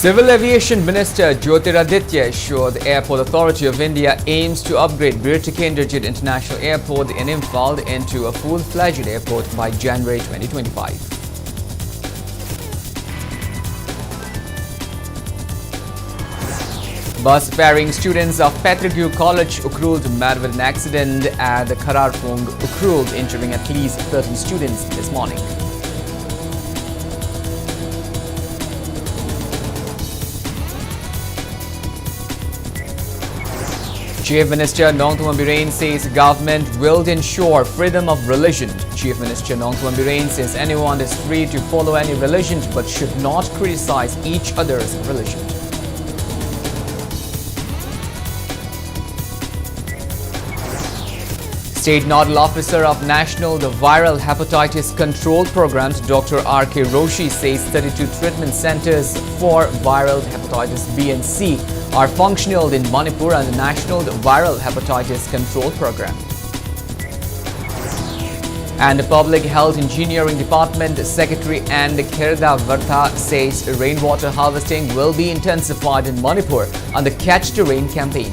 Civil Aviation Minister Jyotiraditya assured the Airport Authority of India aims to upgrade Bir Tikenderjit International Airport in Imphal into a full-fledged airport by January 2025. Bus ferrying students of Petrigue College Ukruld met with an accident at the Khararphung Ukruld, injuring at least 30 students this morning. Chief Minister Nongthuam Biren says government will ensure freedom of religion. Chief Minister Nongthuam Biren says anyone is free to follow any religion but should not criticize each other's religion. State Nodal Officer of National Viral Hepatitis Control Programs, Dr. R.K. Roshi, says 32 treatment centers for viral hepatitis B and C are functional in Manipur and the National Viral Hepatitis Control Program. And the Public Health Engineering Department Secretary and Kherda Vartha says rainwater harvesting will be intensified in Manipur on the Catch the Rain campaign.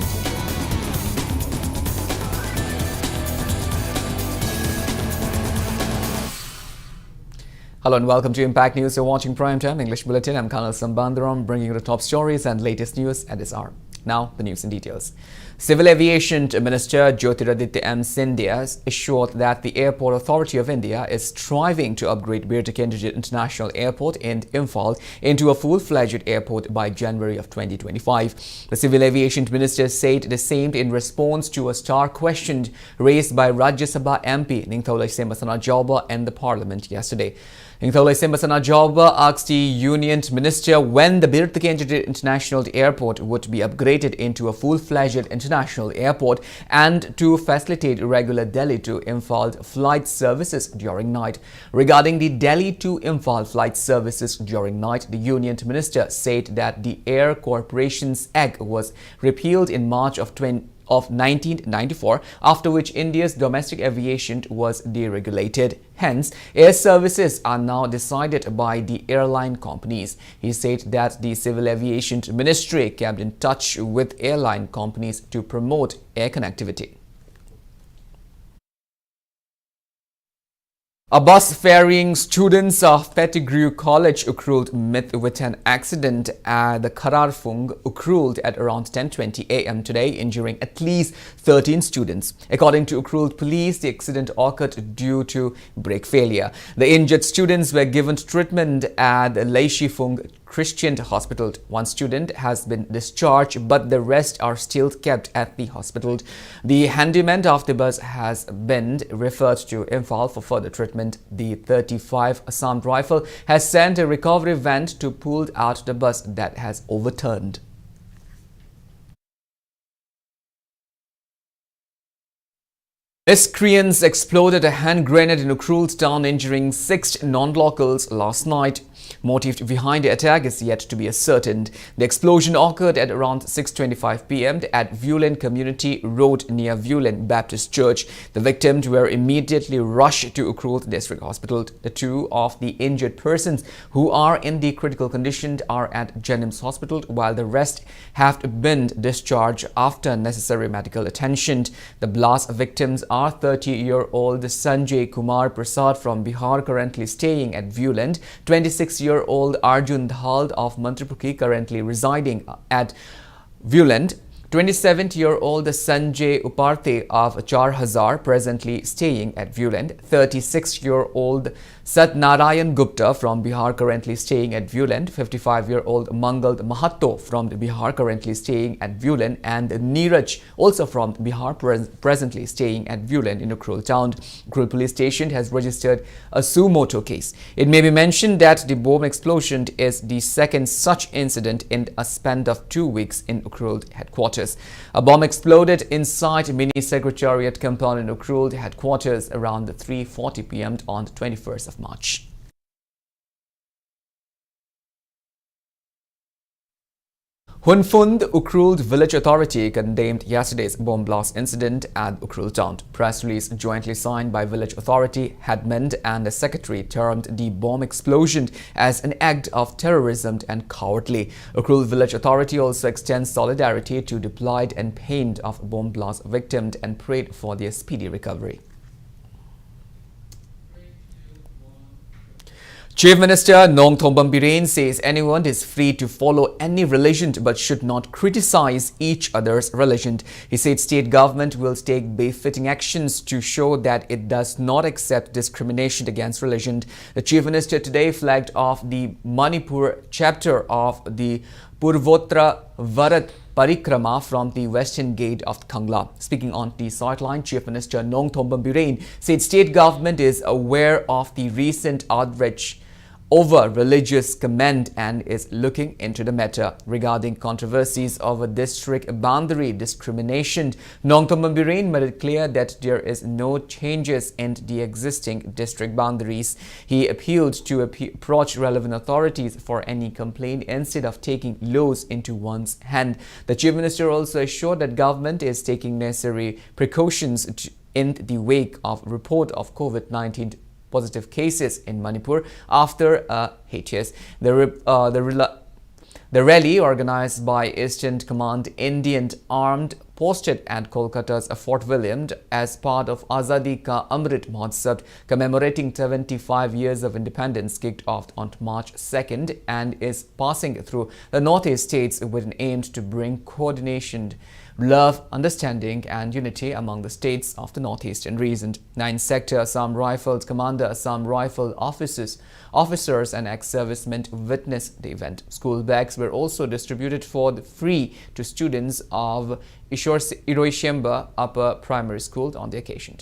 Hello and welcome to Impact News. You're watching Primetime English Bulletin. I'm KANEL SHAMBANDURAM, bringing you the top stories and latest news at this hour. Now, the news in details. Civil Aviation Minister Jyotiraditya Scindia assured that the Airport Authority of India is striving to upgrade Bir Tikenderjit International Airport in Imphal into a full-fledged airport by January of 2025. The Civil Aviation Minister said the same in response to a star question raised by Rajya Sabha MP Ningtholai Sembasana Jauba in the Parliament yesterday. Ningtholai Sembasana Jauba asked the Union Minister when the Bir Tikenderjit International Airport would be upgraded into a full-fledged international airport and to facilitate regular Delhi to Imphal flight services during night. Regarding the Delhi to Imphal flight services during night, the Union Minister said that the Air Corporation's Act was repealed in March of 1994, after which India's domestic aviation was deregulated. Hence, air services are now decided by the airline companies. He said that the Civil Aviation Ministry kept in touch with airline companies to promote air connectivity. A bus ferrying students of Petrigue College Ukruld met with an accident at the Khararphung Ukruld at around 10:20 a.m. today, injuring at least 13 students. According to Ukruld police, the accident occurred due to brake failure. The injured students were given treatment at the Leishifung Christian Hospital. One student has been discharged, but the rest are still kept at the hospital. The handyman of the bus has been referred to Imphal for further treatment. The 35 assault rifle has sent a recovery van to pull out the bus that has overturned. Miscreants exploded a hand grenade in Ukruld town, injuring 6 non-locals last night. Motive behind the attack is yet to be ascertained. The explosion occurred at around 6:25 p.m. at Vulen Community Road near Vulen Baptist Church. The victims were immediately rushed to Ukruld District Hospital. The 2 of the injured persons who are in the critical condition are at Jennings Hospital, while the rest have been discharged after necessary medical attention. The blast victims are 30-year-old Sanjay Kumar Prasad from Bihar, currently staying at Vulen, 26-year-old Arjun Dhal of Manipur, currently residing at Vulen, 27-year-old Sanjay Uparthe of Charhazar, presently staying at Vulen, 36-year-old Satnarayan Gupta from Bihar, currently staying at Vulen, 55-year-old Mangal Mahatto from Bihar, currently staying at Vulen, and Neeraj, also from Bihar, presently staying at Vulen in Ukruld town. Ukruld police station has registered a suo motu case. It may be mentioned that the bomb explosion is the second such incident in a span of 2 weeks in Ukruld headquarters. A bomb exploded inside mini secretariat compound in Ukruld headquarters around 3:40 p.m. on the 21st of March. Hunfund Ukrul Village Authority condemned yesterday's bomb blast incident at Ukrul town. Press release jointly signed by Village Authority, headman and the secretary termed the bomb explosion as an act of terrorism and cowardly. Ukrul Village Authority also extends solidarity to the plight and pain of bomb blast victims and prayed for their speedy recovery. Chief Minister Nongthombam Biren says anyone is free to follow any religion but should not criticize each other's religion. He said state government will take befitting actions to show that it does not accept discrimination against religion. The Chief Minister today flagged off the Manipur chapter of the Purvottara Varat Parikrama from the western gate of Kangla. Speaking on the sideline, Chief Minister Nongthombam Biren said state government is aware of the recent outrage over religious comment and is looking into the matter. Regarding controversies over district boundary discrimination, Nongthombam Biren made it clear that there is no changes in the existing district boundaries. He appealed to approach relevant authorities for any complaint instead of taking laws into one's hand. The Chief Minister also assured that government is taking necessary precautions in the wake of report of COVID-19 positive cases in Manipur after a HTS. The rally organized by Eastern Command Indian Armed posted at Kolkata's Fort William as part of Azadi Ka Amrit Mahotsav commemorating 75 years of independence kicked off on March 2nd and is passing through the Northeast states with an aim to bring coordination, love, understanding and unity among the states of the Northeastern region. 9th Sector Assam Rifles Commander, Assam Rifle officers and ex-servicemen witnessed the event. School bags were also distributed for free to students of Iroishemba Upper Primary School on the occasion.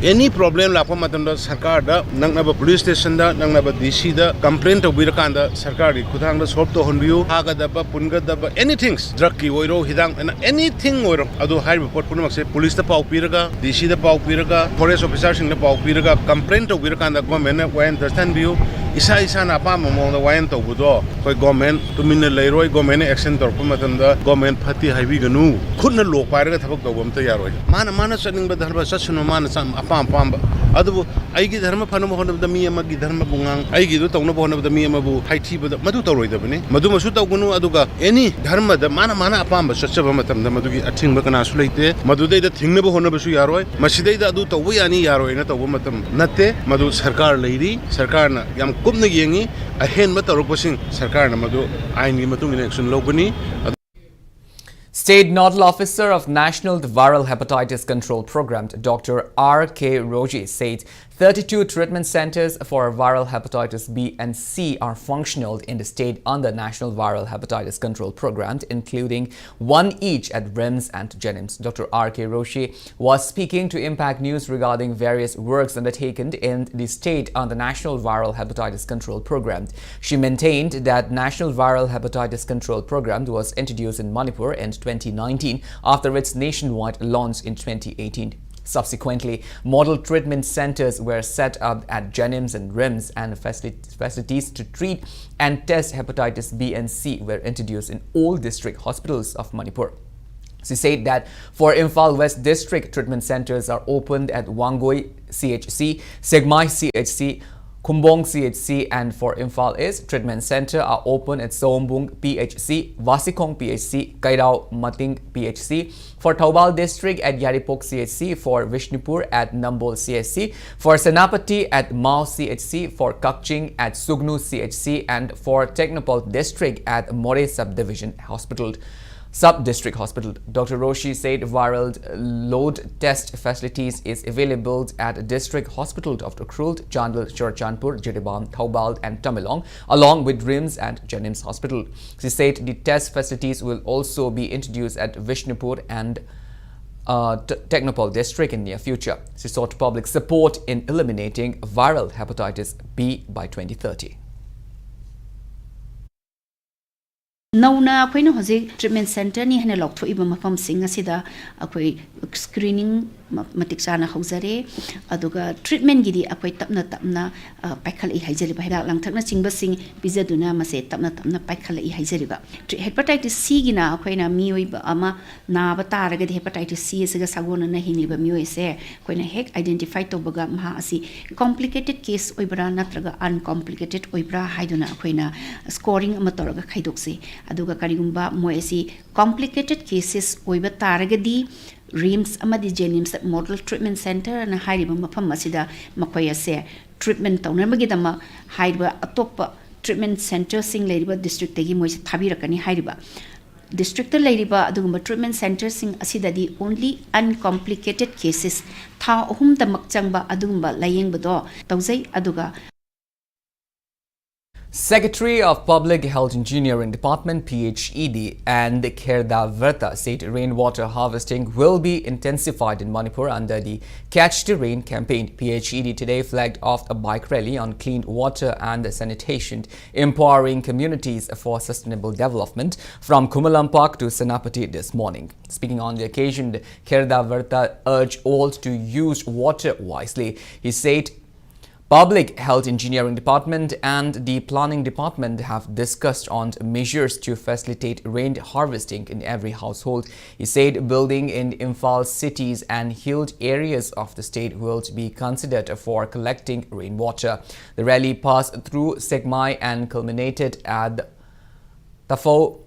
Any problem la pama tanda sarkar da nangnaba police station da nangnaba DC da complaint to birakanda sarkar ri kuthang da solve to honbiu haga da ba punga da ba anything drug ki oiro hidang and anything oiro adu high report punamak se police da pau piraga DC da pau piraga forest officer sing da pau piraga complaint to birakanda government na wen understand view isa na pa mo da wen to budo koi government to min leiroi government action tor pama tanda government phati haibi ganu khudna lok pairaga thabak to bam ta yaroi mana saning ba dharba sasno mana pam adu aigi dharma phanu mohon da mi amagi dharma bungang aigi do tawna mohon da mi amabu haithi ba madu tawroi da bani madu masu tawgunu aduga any dharma da mana apam ba sachaba matam da madu gi athing ba kana su leite madu dei da thingna ba hona ba su yaroi masidei da adu tawu yani yaroi na tawu matam natte madu sarkar leiri sarkar na yam kumna yengi ahen ma tawrok basing sarkar na madu ain gi matung action lobani. State Nodal Officer of National Viral Hepatitis Control Program, Dr. R.K. Roji, said 32 treatment centers for viral hepatitis B and C are functional in the state under National Viral Hepatitis Control Program, including one each at RIMS and Jenims. Dr. R.K. Roji was speaking to Impact News regarding various works undertaken in the state under National Viral Hepatitis Control Program. She maintained that National Viral Hepatitis Control Program was introduced in Manipur in 2019 after its nationwide launch in 2018. Subsequently, model treatment centers were set up at Jenims and RIMS and facilities to treat and test hepatitis B and C were introduced in all district hospitals of Manipur. She said that for Imphal West District, treatment centers are opened at Wangoi CHC, Segmai CHC, Kumbong CHC, and for Imphal East, treatment center are open at Sombung PHC, Vasikong PHC, Kairao Mating PHC, for Taubal District at Yaripok CHC, for Vishnupur at Nambol CHC, for Senapati at Mao CHC, for Kakching at Sugnu CHC, and for Technopol District at More Sub-District Hospital. Dr. Roshi said viral load test facilities is available at District Hospital of Ukrul, Chandal, Churchandpur, Jiribam, Taubal and Tamilong, along with RIMS and Jenims Hospital. She said the test facilities will also be introduced at Vishnupur and Technopol District in near future. She sought public support in eliminating viral hepatitis B by 2030. Nauna akwai na hozik treatment center ni hana lokto iba mafam singa sida akwai screening matik sana hauzare aduga treatment gidi akwai tapna paikhalai haijariba hidak langthakna chingbasing bizaduna mase tapna paikhalai haijariba hepatitis C gina akoina miyoiba ama naba taragadi hepatitis C asiga sagona na hiniba miyoise akoina hek identify tobaga maha asi complicated case oibra natraga uncomplicated oibra haiduna akoina scoring ama toraga khaidokse aduga karigumba moesi complicated cases oiba taragadi RIMS amadi Jenims Model Treatment Center na hairiba mafam asida makoy ase treatment tawnamagidama hairiba atoppa treatment center sing leiriba district tegi moise thabirakani hairiba district ta leiriba adugumba treatment center sing asidadi only uncomplicated cases tha ahum damak changba adugumba layengbodo tawjai aduga Secretary of Public Health Engineering Department PHED and Kherda Varta said rainwater harvesting will be intensified in Manipur under the Catch the Rain campaign. PHED today flagged off a bike rally on clean water and sanitation, empowering communities for sustainable development from Kumalam Park to Senapati this morning. Speaking on the occasion, Kherda Varta urged all to use water wisely. He said Public Health Engineering Department and the Planning Department have discussed on measures to facilitate rain harvesting in every household. He said building in Imphal cities and hilled areas of the state will be considered for collecting rainwater. The rally passed through Segmai and culminated at Tafo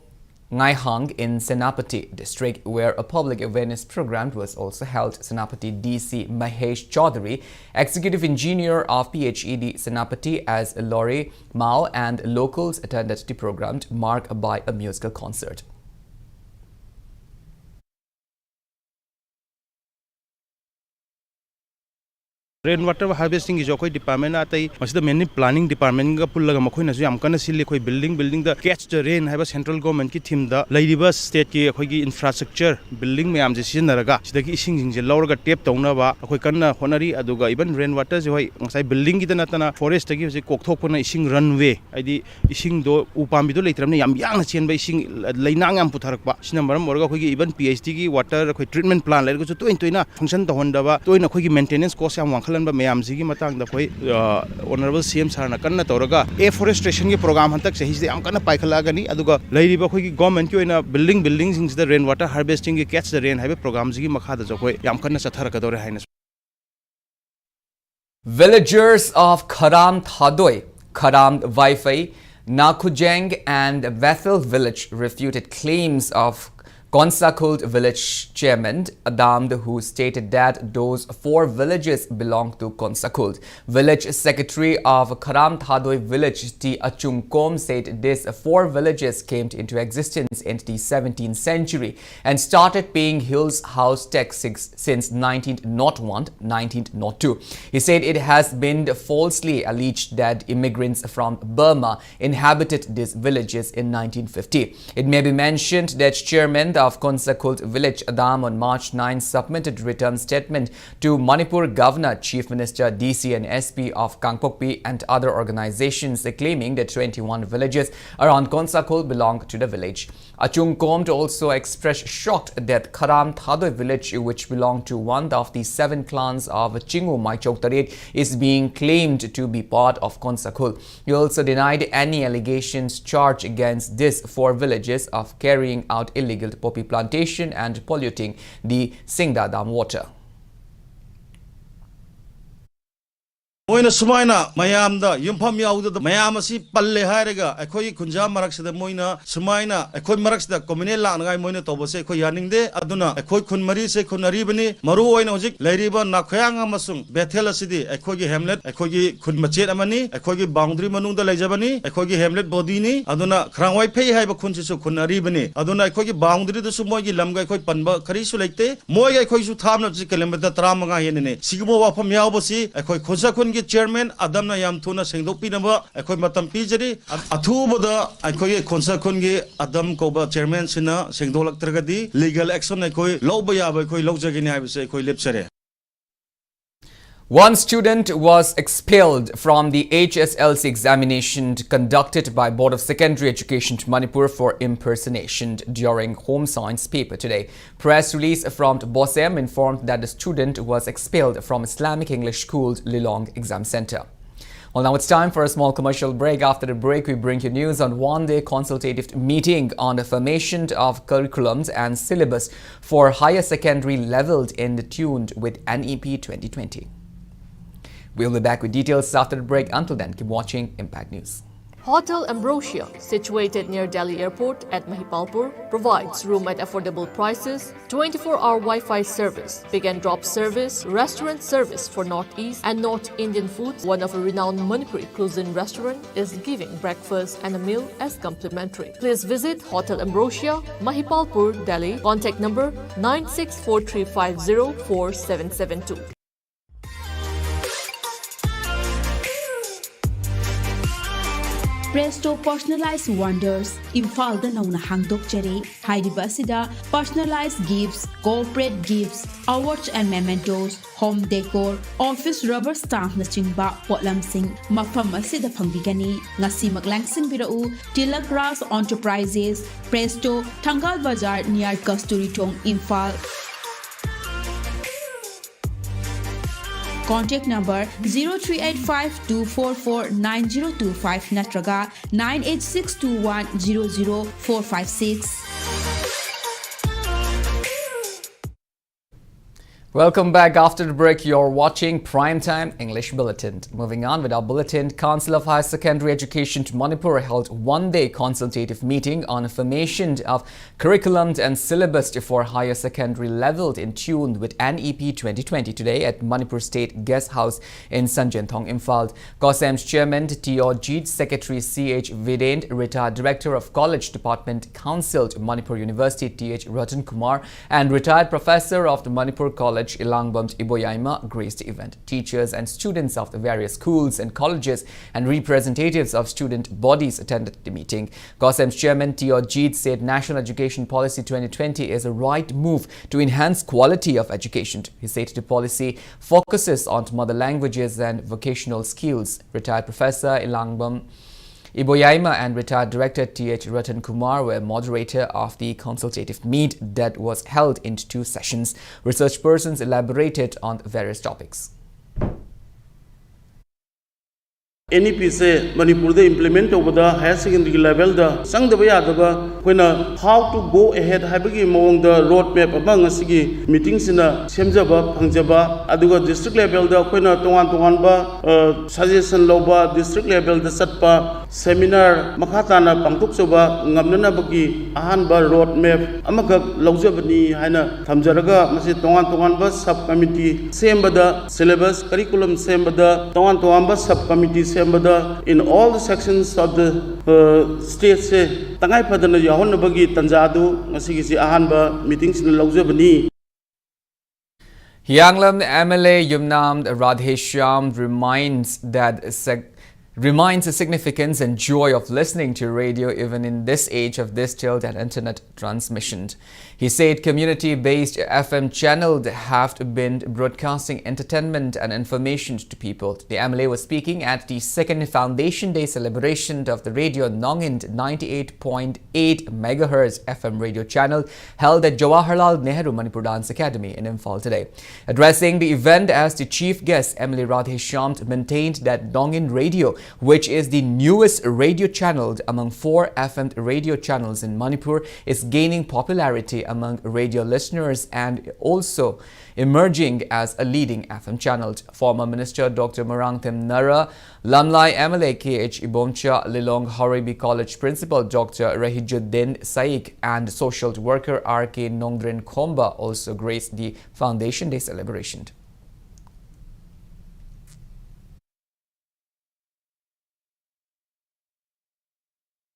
Ngaihang in Senapati district, where a public awareness program was also held. Senapati DC Mahesh Chaudhary, executive engineer of PHED Senapati, as Lori Mao and locals attended the program, marked by a musical concert. Rainwater harvesting is a department at a many planning department Pulamakuna Yamkana Silly building the catch the rain have a central government team the Ladybus state infrastructure building Mayam Sinaraga, the kissing the lower tape Tonava, Akana Honari Aduga, even rainwater building it Natana forest gives a Koktopona ishing runway. I di ishing do Upamido later Yam Yang Chen by ishing Lainangam Putarpa, Sinamaram Morga, even PhD water treatment plan like to Intuina function the Hondava, to in a maintenance cost ba mayam sigi matang da koi honorable CM sar na kanna toraga afforestation ge program hantak se his am kana paikhala gani aduga lairi ba khoi gi government ki oina building sing the rainwater harvesting ge catch the rain have program sigi makha da koi yam kanna sathar ka dore haina. Villagers of Kharam Thadoi, Kharam Waifai, Nakujeng and Bethel village refuted claims of Konsakult village chairman Adam, who stated that those 4 villages belong to Konsakult. Village secretary of Kharam Thadoi village T. Achungkom said these 4 villages came into existence in the 17th century and started paying hills house tax since 1901-1902. He said it has been falsely alleged that immigrants from Burma inhabited these villages in 1950. It may be mentioned that chairman of Konsakult village Adam on March 9 submitted written statement to Manipur Governor, Chief Minister, DC and SP of Kangpokpi and other organizations claiming that 21 villages around Konsakult belong to the village. Achungkom also expressed shock that Kharam Thadoi village, which belonged to one of the 7 clans of Chingu Maichok Taret, is being claimed to be part of Konsakult. He also denied any allegations charged against these 4 villages of carrying out illegal poppy plantation and polluting the Singda Dam water. Moina Sumaina, Mayamda, Yumpam Yauda, Mayamasi, Palle Harega, a Koi Kunja Maraks the Moina, Sumaina, a Koi Maraks the Comunela and I Moina Tobose, Koyaning de, Aduna, a Koi Kunmarise, Kunaribani, Maru Oinojic, Lariba, Nakoyanga Masung, Bethela City, a Kogi Hamlet, a Kogi Kunmachet Amani, a Kogi Boundary Manunda Lajabani, a Kogi Hamlet Bodini, Aduna, Kranwai Pay Haba Kunchisu Kunaribani, Aduna Kogi Boundary the Sumogi Lamga Koi Panba, Karisulete, Moya Koisu Tamna Zikalimata Tramanga Yenene, Sigmo Wapam Yabosi, a Koi Kosakun chairman Adamna yam thuna sengdopi naba akoi matam pijari athuboda akoi Konsakun ge Adam koba chairman sina sengdolaktragadi legal action akoi loba yaba akoi lojagini haibse akoi lepsare. One student was expelled from the HSLC examination conducted by Board of Secondary Education to Manipur for impersonation during home science paper today. Press release from BOSEM informed that the student was expelled from Islamic English School Lilong Exam Center. Well, now it's time for a small commercial break. After the break, we bring you news on one-day consultative meeting on the formation of curriculums and syllabus for higher secondary leveled in tune with NEP 2020. We'll be back with details after the break. Until then, keep watching Impact News. Hotel Ambrosia, situated near Delhi Airport at Mahipalpur, provides room at affordable prices, 24-hour Wi-Fi service, pick and drop service, restaurant service for Northeast and North Indian foods. One of a renowned Manipuri cuisine restaurant is giving breakfast and a meal as complimentary. Please visit Hotel Ambrosia, Mahipalpur, Delhi. Contact number 9643504772. Presto Personalized Wonders, Imphal nauna hangdok jare, Haidibasida, personalized gifts, corporate gifts, awards and mementos, home decor, office rubber stamp na chingba, potlam sing, mafam asida pangbigani, ngasi maglangsing birau, Tilak Ras Enterprises, Presto, Tangal Bazar near Kasturi Tong, Imphal. Contact number 0385-244-9025 natraga 98621-00456. Welcome back. After the break, you're watching Primetime English Bulletin. Moving on with our bulletin, Council of Higher Secondary Education to Manipur held one-day consultative meeting on the formation of curriculums and syllabus for higher secondary leveled in tune with NEP 2020 today at Manipur State Guest House in Sanjanthong, Imphal. COSEM's Chairman T.O. Jeet, Secretary C.H. Vidend, retired Director of College Department Council to Manipur University T.H. Ratan Kumar, and retired Professor of the Manipur College Ilangbam Iboyaima graced the event. Teachers and students of the various schools and colleges and representatives of student bodies attended the meeting. COSEM's Chairman T.O. Jeet said National Education Policy 2020 is a right move to enhance quality of education. He said the policy focuses on mother languages and vocational skills. Retired Professor Ilangbam Iboyaima and retired Director T.H. Ratan Kumar were moderator of the consultative meet that was held in 2 sessions. Research persons elaborated on various topics. NEP से मणिपुर दे implement होबदा higher secondary level दा संगदबा यादबा Koyna how to go ahead हाइबगी मोंग दा road map अबा ngasi meeting सिना सेमजबा फंगजबा अदुगा district level दा कोइना तोंगान बा suggestion लोबा district level दा सतपा seminar मखाताना पांगथोकसबा ngamnana bagi ahan ba road map amaka लौजबनी हाइना थमजरगा मसे तोंगान बा sub committee sembada syllabus curriculum sembada तोंगान बा sub committee in all the sections of the state se tangai padana yahon bagi tanjadu ngasigi si ahanba meetings na laujabani. Yanglam MLA Yumnam Radheshyam reminds the significance and joy of listening to radio even in this age of digital and internet transmission. He said community-based FM channels have been broadcasting entertainment and information to people. The MLA was speaking at the second Foundation Day celebration of the Radio Nongin 98.8 MHz FM radio channel held at Jawaharlal Nehru Manipur Dance Academy in Imphal today. Addressing the event as the chief guest, MLA Radheshyam maintained that Nongin Radio, which is the newest radio channel among 4 FM radio channels in Manipur, is gaining popularity among radio listeners and also emerging as a leading FM channel. Former Minister Dr. Marangtham Nara, Lamlai MLA KH Ibomcha, Lilong Horibi College Principal Dr. Rahijuddin Saik and social worker RK Nongdren Khomba also graced the Foundation Day celebration.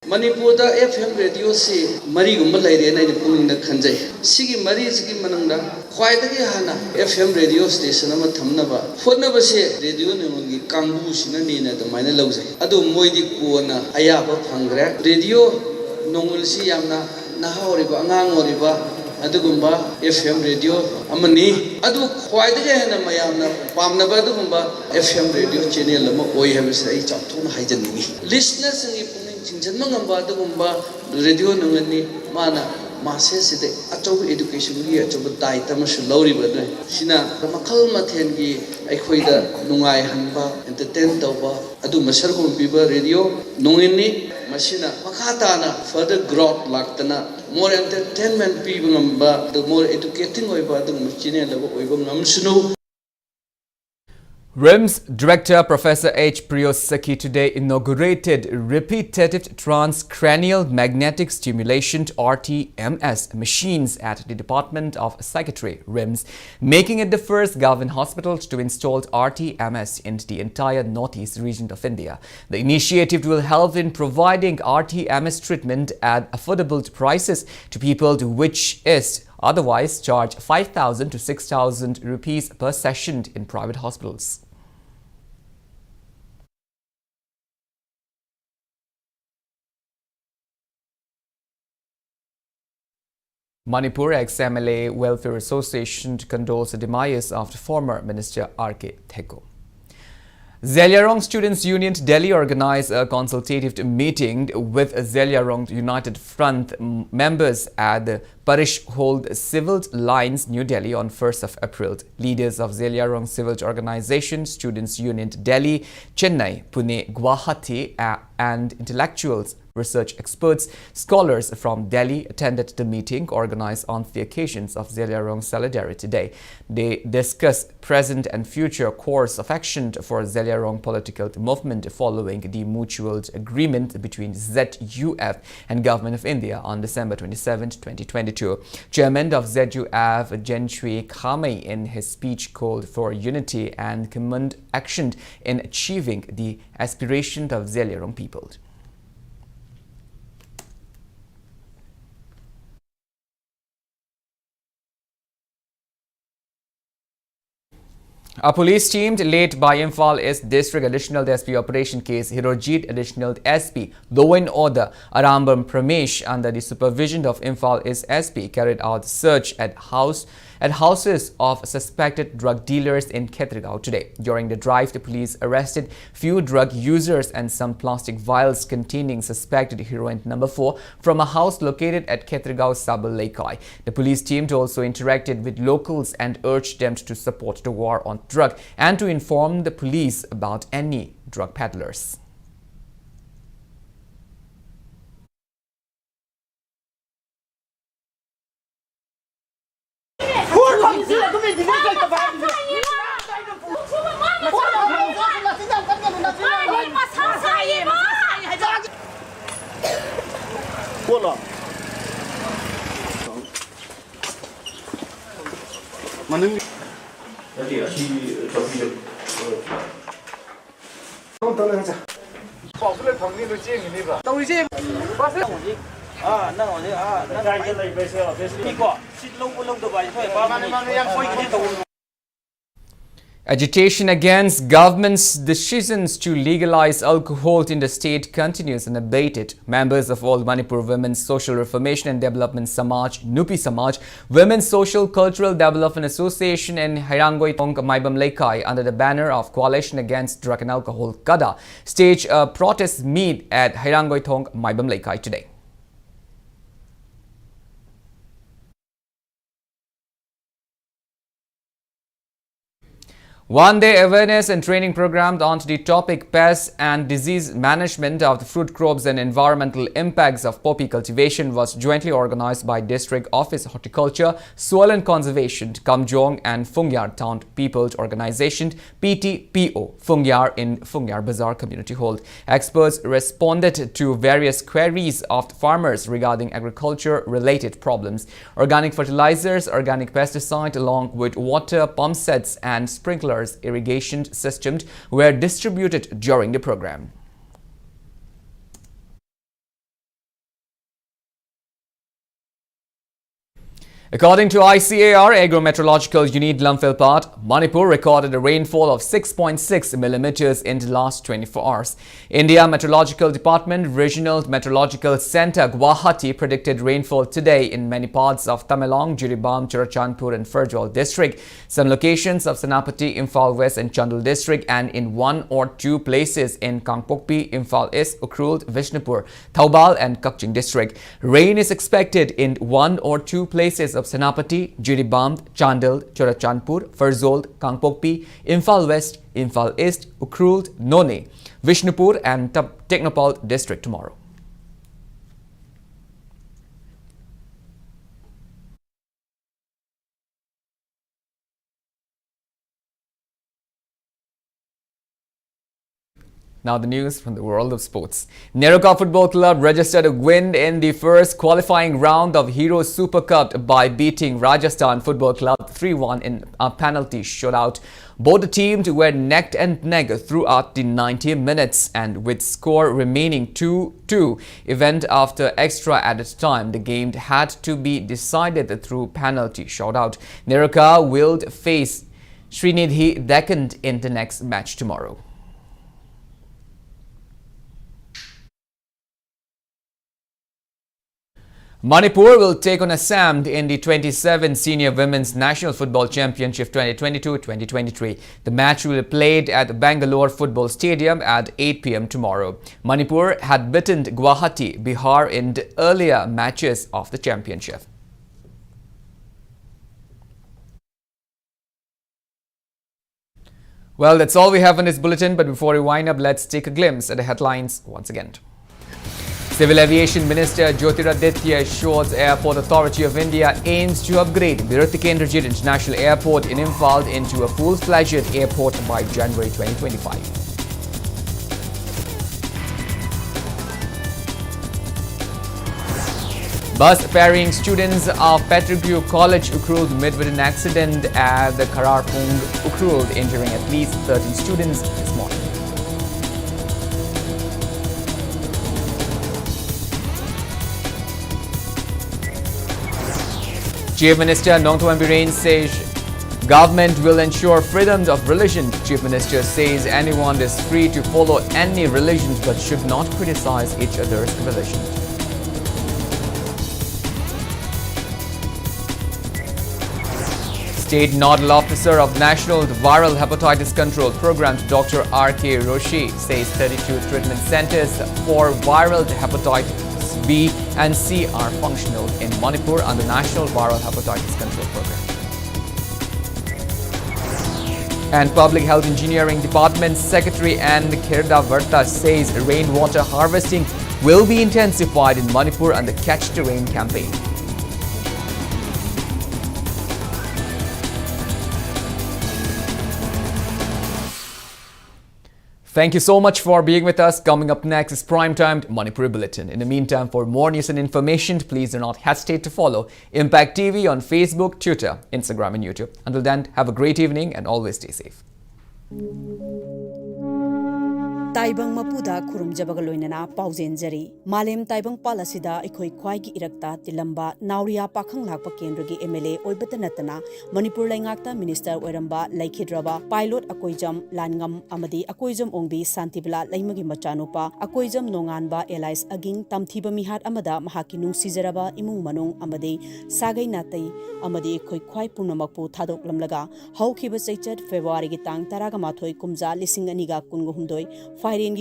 Manipur da FM radio si mari gumba laire na ni puning na khanjai sigi mari sigi manangda khwaidagi hana FM radio station ama thamna ba phona ba se radio ne mongi kangbu sina ni na da maina laujai adu moidi ko na aya ba phangre radio nongul si yamna nahori ba angang ori ba adugumba FM radio amani adu khwaidage hena mayamna pamnaba adugumba FM radio channel ama oi habisa ai chapthuna haijanni listeners ngi puning chingjanma ngamba adugumba radio nangani mana mase side achau education gi achau daita ma sulori ba sina makhal mathen gi aikhoida nungai hanba entertain tawba adu masar ko piba radio nungini masina makhatana further growth laktana more entertainment piba ngamba the more educating oiba adu chine labo oiba ngamsunu. RIMS Director Professor H. Priyosaki today inaugurated repetitive transcranial magnetic stimulation (RTMS) machines at the Department of Psychiatry (RIMS), making it the first government hospital to install RTMS in the entire northeast region of India. The initiative will help in providing RTMS treatment at affordable prices to people which is otherwise charge 5,000 to 6,000 rupees per session in private hospitals. Manipur ex-MLA Welfare Association condoles the demise of the former Minister R.K. Theko. Zeliarong Students Union Delhi organized a consultative meeting with Zeliarong United Front members at the Parishhold Civil Lines, New Delhi on 1st of April. Leaders of Zeliarong Civil Organization, Students Union Delhi, Chennai, Pune, Guwahati and intellectuals, research experts, scholars from Delhi attended the meeting organized on the occasions of Zeliarong Solidarity Day. They discussed present and future course of action for Zeliarong political movement following the mutual agreement between ZUF and Government of India on December 27, 2022. Chairman of ZUF, Jenshui Khamei, in his speech called for unity and command action in achieving the aspirations of Zeliarong people. A police team led by Imphal East District Additional SP Operation Case Hirojit Additional SP Law and Order Arambam Pramesh under the supervision of Imphal East SP carried out search at houses of suspected drug dealers in Khetragaon today. During the drive, the police arrested few drug users and some plastic vials containing suspected heroin number 4 from a house located at Khetragaon Sabal-Laikai. The police team also interacted with locals and urged them to support the war on drug and to inform the police about any drug peddlers. Agitation against government's decisions to legalize alcohol in the state continues unabated. Members of all Manipur Women's Social Reformation and Development Samaj, Nupi Samaj, Women's Social Cultural Development Association and Hairangoi Tong Maibam Laikai under the banner of Coalition Against Drug and Alcohol KADA staged a protest meet at Hairangoi Tong Maibam Laikai today. One-day awareness and training program on the topic Pest and Disease Management of the Fruit Crops and Environmental Impacts of Poppy Cultivation was jointly organized by District Office Horticulture, Soil and Conservation, Kamjong and Fungyar Town People's Organization, PTPO, Fungyar in Fungyar Bazaar Community Hall. Experts responded to various queries of farmers regarding agriculture-related problems. Organic fertilizers, organic pesticide along with water pump sets and sprinklers irrigation systems were distributed during the program. According to ICAR Agro-Meteorological Unit Lumphilpat, Manipur recorded a rainfall of 6.6 millimeters in the last 24 hours. India Meteorological Department Regional Meteorological Center Guwahati predicted rainfall today in many parts of Tamenglong, Jiribam, Churachandpur and Ferjol district, some locations of Senapati, Imphal West and Chandul district, and in 1 or 2 places in Kangpokpi, Imphal East, Ukhrul, Vishnupur, Thaubal and Kakching district. Rain is expected in 1 or 2 places of Senapati, Jiribam, Chandil, Churachandpur, Ferjol, Kangpokpi, Imphal West, Imphal East, Ukhrul, None, Vishnupur and Technopal district tomorrow. Now the news from the world of sports. Neroka Football Club registered a win in the first qualifying round of Hero Super Cup by beating Rajasthan Football Club 3-1 in a penalty shootout. Both the teams were neck and neck throughout the 90 minutes, and with score remaining 2-2 event after extra added time, the game had to be decided through penalty shootout. Neroka will face Srinidhi Deccan in the next match tomorrow. Manipur will take on Assam in the 27th Senior Women's National Football Championship 2022-2023. The match will be played at Bangalore Football Stadium at 8 p.m. tomorrow. Manipur had beaten Guwahati, Bihar in the earlier matches of the championship. Well, that's all we have in this bulletin, but before we wind up, let's take a glimpse at the headlines once again. Civil Aviation Minister Jyotiraditya Shaw's Airport Authority of India aims to upgrade Virutikendrajit International Airport in Imphal into a full-fledged airport by January 2025. Bus ferrying students of Petrogru College Ukhrul met with an accident at the Kararpung Ukhrul, injuring at least 13 students this morning. Chief Minister Nongthoan Biren says government will ensure freedom of religion. Chief Minister says anyone is free to follow any religion but should not criticize each other's religion. State Nodal Officer of National Viral Hepatitis Control Program, Dr. R.K. Roshi, says 32 treatment centers for viral hepatitis B and C are functional in Manipur under National Viral Hepatitis Control Program. And Public Health Engineering Department Secretary and Khirda Varta says rainwater harvesting will be intensified in Manipur under Catch the Rain campaign. Thank you so much for being with us. Coming up next is Primetime Manipur Bulletin. In the meantime, for more news and information, please do not hesitate to follow Impact TV on Facebook, Twitter, Instagram and YouTube. Until then, have a great evening and always stay safe. Taibang mapuda kurum jabagaloinana pauzenjari malem taibang palasida ikoi khwaigi irakta tilamba nauria pakhang lakpa kendragi MLA oibatanatana Manipur laingakta minister oiramba laikhidraba pilot akoijam langam amadi akoijam ongbi santibla laimagi machanupa akoijam nonganba Elias aging tamthiba mihat amada mahaki nungsijaraba imung manung amadi sagai natai amadi ikoi khwai punamakpu thadok lamlaga haukiba chaichat February gi tang 18 kumja 2022 Firing